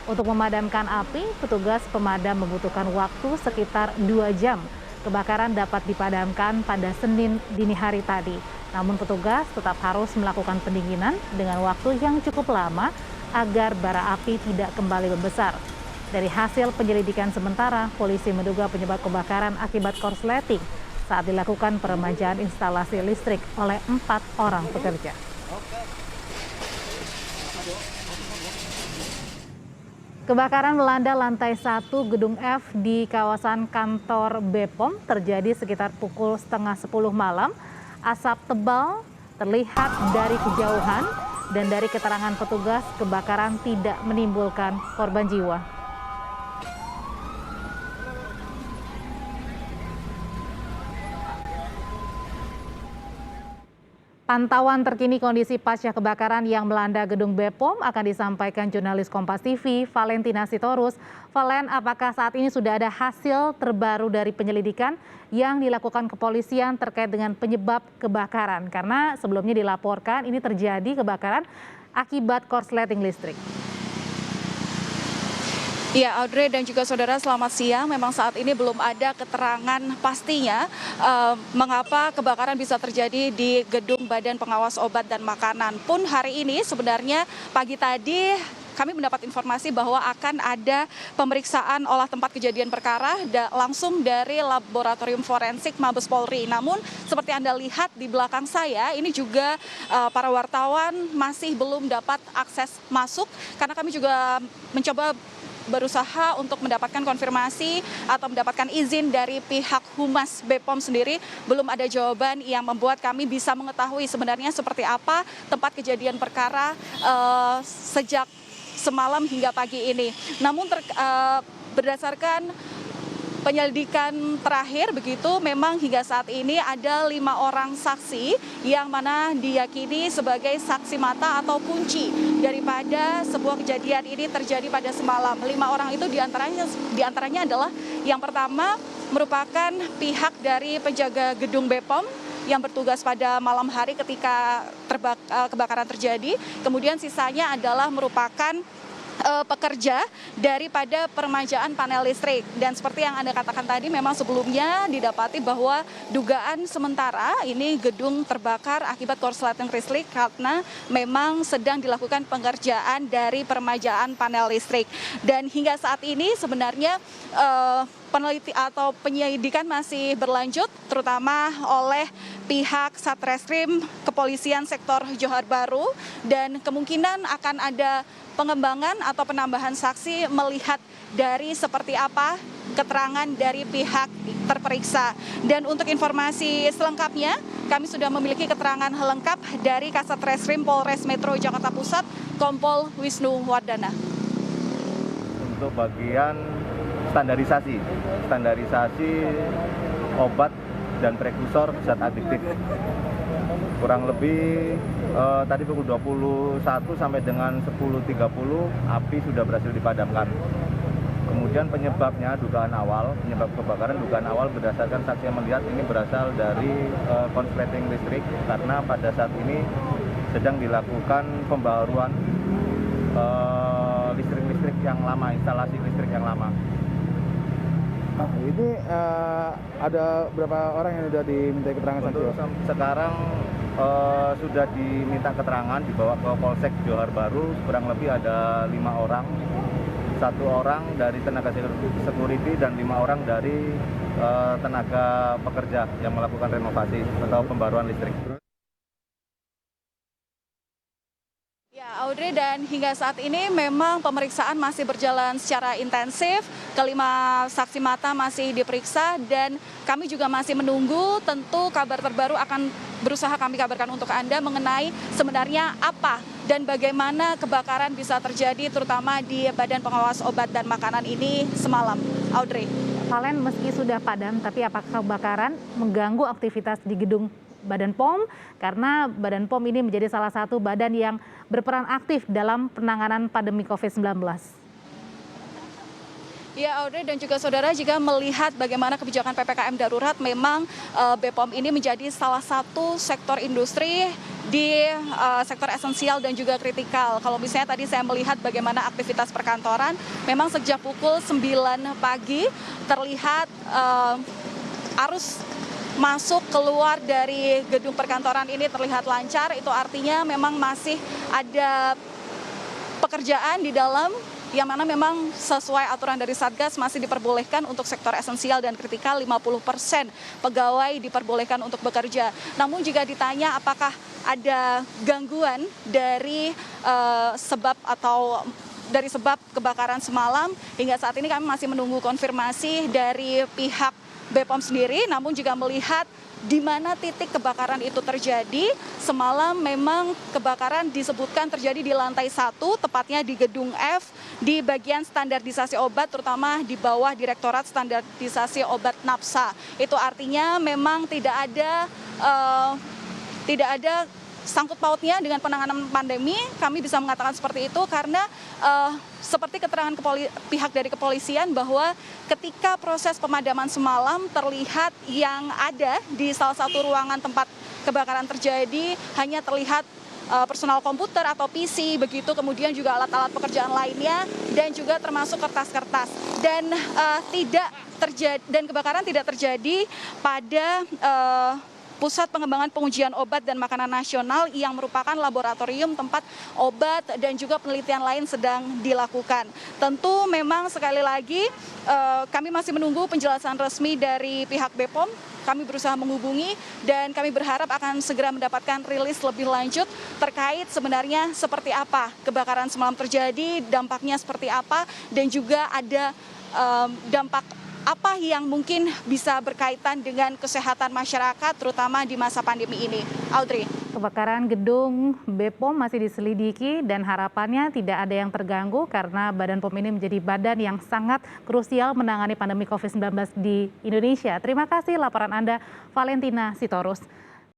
Untuk memadamkan api, petugas pemadam membutuhkan waktu sekitar 2 jam. Kebakaran dapat dipadamkan pada Senin dini hari tadi. Namun petugas tetap harus melakukan pendinginan dengan waktu yang cukup lama agar bara api tidak kembali membesar. Dari hasil penyelidikan sementara, polisi menduga penyebab kebakaran akibat korsleting saat dilakukan peremajaan instalasi listrik oleh 4 orang pekerja. Kebakaran melanda lantai 1 gedung F di kawasan kantor BPOM terjadi sekitar pukul setengah 10 malam. Asap tebal terlihat dari kejauhan dan dari keterangan petugas kebakaran tidak menimbulkan korban jiwa. Pantauan terkini kondisi pasca kebakaran yang melanda gedung BPOM akan disampaikan jurnalis Kompas TV, Valentina Sitorus. Valen, apakah saat ini sudah ada hasil terbaru dari penyelidikan yang dilakukan kepolisian terkait dengan penyebab kebakaran? Karena sebelumnya dilaporkan ini terjadi kebakaran akibat korsleting listrik. Ya, Audrey dan juga saudara, selamat siang. Memang saat ini belum ada keterangan pastinya mengapa kebakaran bisa terjadi di gedung Badan Pengawas Obat dan Makanan. Pun hari ini sebenarnya pagi tadi kami mendapat informasi bahwa akan ada pemeriksaan olah tempat kejadian perkara langsung dari Laboratorium Forensik Mabes Polri. Namun seperti Anda lihat di belakang saya, ini juga para wartawan masih belum dapat akses masuk karena kami juga mencoba berusaha untuk mendapatkan konfirmasi atau mendapatkan izin dari pihak Humas BPOM sendiri. Belum ada jawaban yang membuat kami bisa mengetahui sebenarnya seperti apa tempat kejadian perkara sejak semalam hingga pagi ini. Namun berdasarkan penyelidikan terakhir begitu, memang hingga saat ini ada 5 orang saksi yang mana diyakini sebagai saksi mata atau kunci daripada sebuah kejadian ini terjadi pada semalam. 5 orang itu diantaranya adalah yang pertama merupakan pihak dari penjaga gedung BPOM yang bertugas pada malam hari ketika kebakaran terjadi. Kemudian sisanya adalah merupakan pekerja daripada peremajaan panel listrik. Dan seperti yang Anda katakan tadi, memang sebelumnya didapati bahwa dugaan sementara ini gedung terbakar akibat korsleting listrik karena memang sedang dilakukan pengerjaan dari peremajaan panel listrik. Dan hingga saat ini sebenarnya peneliti atau penyelidikan masih berlanjut, terutama oleh pihak Satreskrim Kepolisian Sektor Johar Baru, dan kemungkinan akan ada pengembangan atau penambahan saksi melihat dari seperti apa keterangan dari pihak terperiksa. Dan untuk informasi selengkapnya, kami sudah memiliki keterangan lengkap dari Kasat Reskrim Polres Metro Jakarta Pusat, Kompol Wisnu Wardana. Untuk bagian standarisasi obat dan prekursor zat adiktif. Kurang lebih tadi pukul 21 sampai dengan 10.30 api sudah berhasil dipadamkan. Kemudian penyebab kebakaran dugaan awal berdasarkan saksi yang melihat ini berasal dari korsleting listrik karena pada saat ini sedang dilakukan pembaruan listrik yang lama, instalasi listrik yang lama. Ini ada berapa orang yang sudah diminta keterangan untuk sekarang sudah diminta keterangan, dibawa ke Polsek Johar Baru, kurang lebih ada 5 orang, 1 orang dari tenaga security dan 5 orang dari tenaga pekerja yang melakukan renovasi atau pembaruan listrik. Audrey, dan hingga saat ini memang pemeriksaan masih berjalan secara intensif. Kelima saksi mata masih diperiksa dan kami juga masih menunggu, tentu kabar terbaru akan berusaha kami kabarkan untuk Anda mengenai sebenarnya apa dan bagaimana kebakaran bisa terjadi terutama di Badan Pengawas Obat dan Makanan ini semalam. Audrey. Valen, meski sudah padam, tapi apakah kebakaran mengganggu aktivitas di gedung Badan POM, karena Badan POM ini menjadi salah satu badan yang berperan aktif dalam penanganan pandemi COVID-19. Ya, Audrey dan juga saudara, jika melihat bagaimana kebijakan PPKM darurat, memang BPOM ini menjadi salah satu sektor industri di sektor esensial dan juga kritikal. Kalau misalnya tadi saya melihat bagaimana aktivitas perkantoran, memang sejak pukul 9 pagi terlihat arus masuk keluar dari gedung perkantoran ini terlihat lancar. Itu artinya memang masih ada pekerjaan di dalam, yang mana memang sesuai aturan dari Satgas masih diperbolehkan untuk sektor esensial dan kritikal 50% pegawai diperbolehkan untuk bekerja. Namun jika ditanya apakah ada gangguan dari sebab kebakaran semalam, hingga saat ini kami masih menunggu konfirmasi dari pihak BPOM sendiri. Namun juga melihat di mana titik kebakaran itu terjadi. Semalam memang kebakaran disebutkan terjadi di lantai 1, tepatnya di gedung F, di bagian standarisasi obat, terutama di bawah Direktorat Standarisasi Obat NAPSA. Itu artinya memang tidak ada sangkut pautnya dengan penanganan pandemi. Kami bisa mengatakan seperti itu karena seperti keterangan pihak dari kepolisian bahwa ketika proses pemadaman semalam terlihat yang ada di salah satu ruangan tempat kebakaran terjadi hanya terlihat personal komputer atau PC, begitu, kemudian juga alat-alat pekerjaan lainnya dan juga termasuk kertas-kertas, dan kebakaran tidak terjadi pada Pusat Pengembangan Pengujian Obat dan Makanan Nasional yang merupakan laboratorium tempat obat dan juga penelitian lain sedang dilakukan. Tentu memang sekali lagi kami masih menunggu penjelasan resmi dari pihak BPOM. Kami berusaha menghubungi dan kami berharap akan segera mendapatkan rilis lebih lanjut terkait sebenarnya seperti apa kebakaran semalam terjadi, dampaknya seperti apa, dan juga ada dampak apa yang mungkin bisa berkaitan dengan kesehatan masyarakat, terutama di masa pandemi ini. Audrey. Kebakaran gedung BPOM masih diselidiki dan harapannya tidak ada yang terganggu karena Badan POM ini menjadi badan yang sangat krusial menangani pandemi COVID-19 di Indonesia. Terima kasih laporan Anda, Valentina Sitorus.